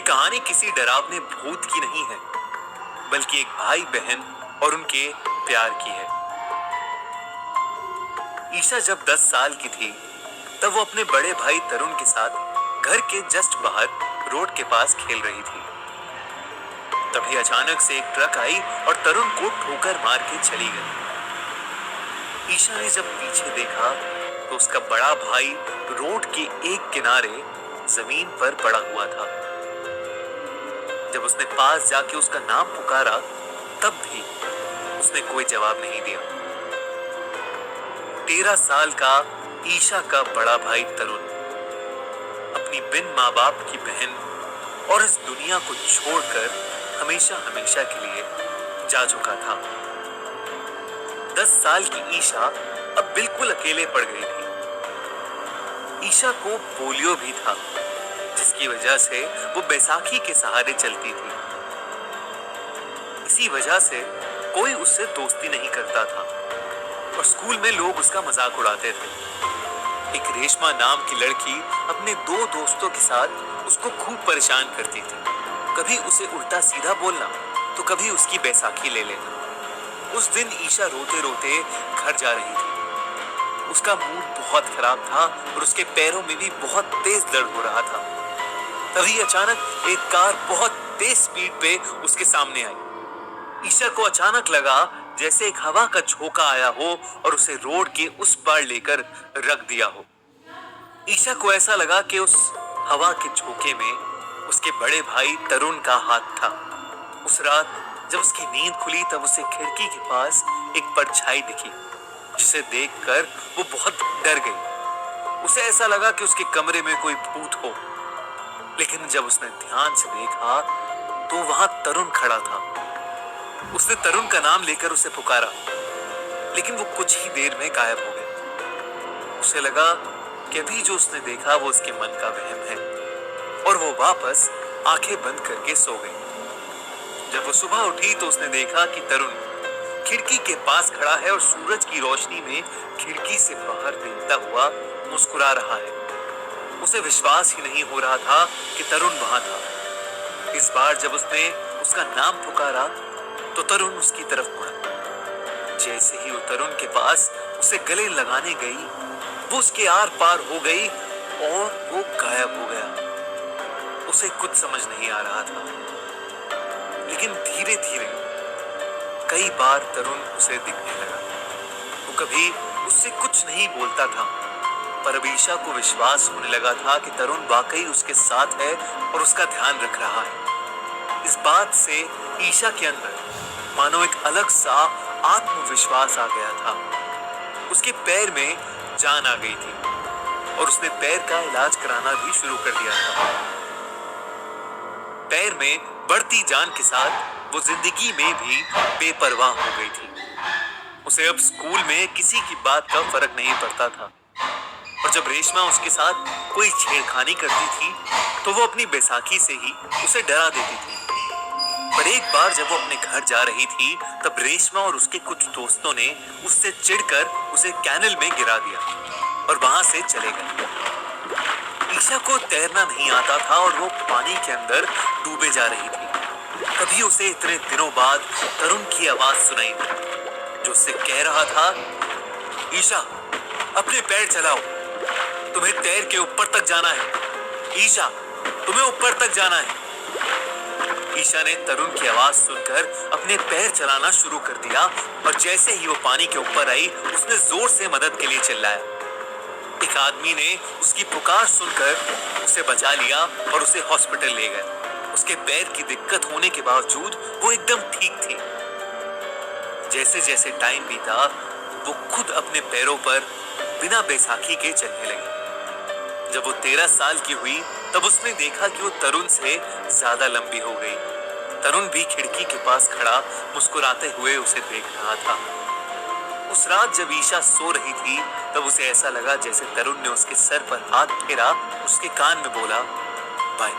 कहानी किसी डरावने भूत की नहीं है, बल्कि एक भाई बहन और उनके प्यार की है। ईशा जब 10 साल की थी, तब वो अपने बड़े भाई तरुण के साथ घर के जस्ट बाहर रोड के पास खेल रही थी। तभी अचानक से एक ट्रक आई और तरुण को ठोकर मार के चली गई। ईशा ने जब पीछे देखा तो उसका बड़ा भाई रोड के एक किनारे जमीन पर पड़ा हुआ था। जब उसने पास जाके उसका नाम पुकारा, तब भी उसने कोई जवाब नहीं दिया। 13 साल का ईशा का बड़ा भाई तरुण अपनी बिन माँ बाप की बहन और इस दुनिया को छोड़कर हमेशा हमेशा के लिए जा चुका था। 10 साल की ईशा अब बिल्कुल अकेले पड़ गई थी। ईशा को पोलियो भी था, जिसकी वजह से वो बैसाखी के सहारे चलती थी। इसी वजह से कोई उससे दोस्ती नहीं करता था और स्कूल में लोग उसका मजाक उड़ाते थे। एक रेशमा नाम की लड़की अपने 2 दोस्तों के साथ उसको खूब परेशान करती थी। कभी उसे उल्टा सीधा बोलना तो कभी उसकी बैसाखी ले लेना। उस दिन ईशा रोते रोते घर जा रही थी। उसका मूड बहुत खराब था और उसके पैरों में भी बहुत तेज दर्द हो रहा था। तभी अचानक एक कार बहुत तेज स्पीड पे उसके सामने आई। ईशा को अचानक लगा जैसे एक हवा का झोंका आया हो और उसे रोड के उस पार लेकर रख दिया हो। ईशा को ऐसा लगा कि उस हवा के झोंके में उसके बड़े भाई तरुण का हाथ था। उस रात जब उसकी नींद खुली, तब उसे खिड़की के पास एक परछाई दिखी, जिसे देखकर वो बहुत डर गई। उसे ऐसा लगा कि उसके कमरे में कोई भूत हो। लेकिन जब उसने ध्यान से देखा तो वहां तरुण खड़ा था। उसने तरुण का नाम लेकर उसे पुकारा, लेकिन वो कुछ ही देर में गायब हो गया। उसे लगा कि अभी जो उसने देखा वो उसके मन का वहम है और वो वापस आंखें बंद करके सो गई। जब वो सुबह उठी तो उसने देखा कि तरुण खिड़की के पास खड़ा है और सूरज की रोशनी में खिड़की से बाहर देखता हुआ मुस्कुरा रहा है। उसे विश्वास ही नहीं हो रहा था कि तरुण वहां था। इस बार जब उसने उसका नाम पुकारा तो तरुण उसकी तरफ मुड़ा। जैसे ही वो तरुण के पास उसे गले लगाने गई, वो उसके आर पार हो गई और वो गायब हो गया। उसे कुछ समझ नहीं आ रहा था, लेकिन धीरे धीरे कई बार तरुण उसे दिखने लगा। वो कभी उससे कुछ नहीं बोलता था, पर अब ईशा को विश्वास होने लगा था कि तरुण वाकई उसके साथ है और उसका ध्यान रख रहा है। इस बात से ईशा के अंदर मानो एक अलग सा आत्मविश्वास आ गया था। उसके पैर में जान आ गई थी और उसने पैर का इलाज कराना भी शुरू कर दिया था। पैर में बढ़ती जान के साथ वो जिंदगी में भी बेपरवाह हो गई थी। उसे अब स्कूल में किसी की बात का फर्क नहीं पड़ता था और जब रेशमा उसके साथ कोई छेड़खानी करती थी तो वो अपनी बैसाखी से ही उसे डरा देती थी। पर एक बार जब वो अपने घर जा रही थी, तब रेशमा और उसके कुछ दोस्तों ने उससे चिढ़कर उसे कैनल में गिरा दिया और वहां से चले गए। ईशा को तैरना नहीं आता था और वो पानी के अंदर डूबे जा रही थी। तभी उसे इतने दिनों बाद तरुण की आवाज सुनाई दी, जो उससे कह रहा था, ईशा अपने पैर चलाओ, तुम्हें तैर के ऊपर तक जाना है। ईशा तुम्हें ऊपर तक जाना है। ईशा ने तरुण की आवाज सुनकर अपने पैर चलाना शुरू कर दिया और जैसे ही वो पानी के ऊपर आई, उसने जोर से मदद के लिए चिल्लाया। एक आदमी ने उसकी पुकार सुनकर उसे बचा लिया और उसे हॉस्पिटल ले गए। उसके पैर की दिक्कत होने के बावजूद वो एकदम ठीक थी। जैसे जैसे टाइम बीता, वो खुद अपने पैरों पर बिना बैसाखी के चलने लगी। जब वो 13 साल की हुई, तब उसने देखा कि वो तरुण से ज्यादा लंबी हो गई। तरुण भी खिड़की के पास खड़ा मुस्कुराते हुए उसे देख रहा था। उस रात जब ईशा सो रही थी, तब उसे ऐसा लगा जैसे तरुण ने उसके सर पर हाथ फेरा, उसके कान में बोला, बाय।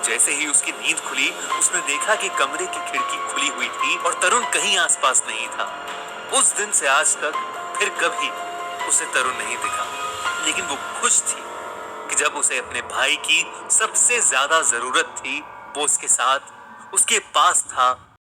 जैसे ही उसकी नींद खुली, उसने देखा कि कमरे की खिड़की खुली हुई थी और तरुण कहीं आसपास नहीं था। उस दिन से आज तक फिर कभी उसे तरुण नहीं दिखा, लेकिन वो खुश थी कि कि जब उसे अपने भाई की सबसे ज्यादा जरूरत थी वो उसके साथ उसके पास था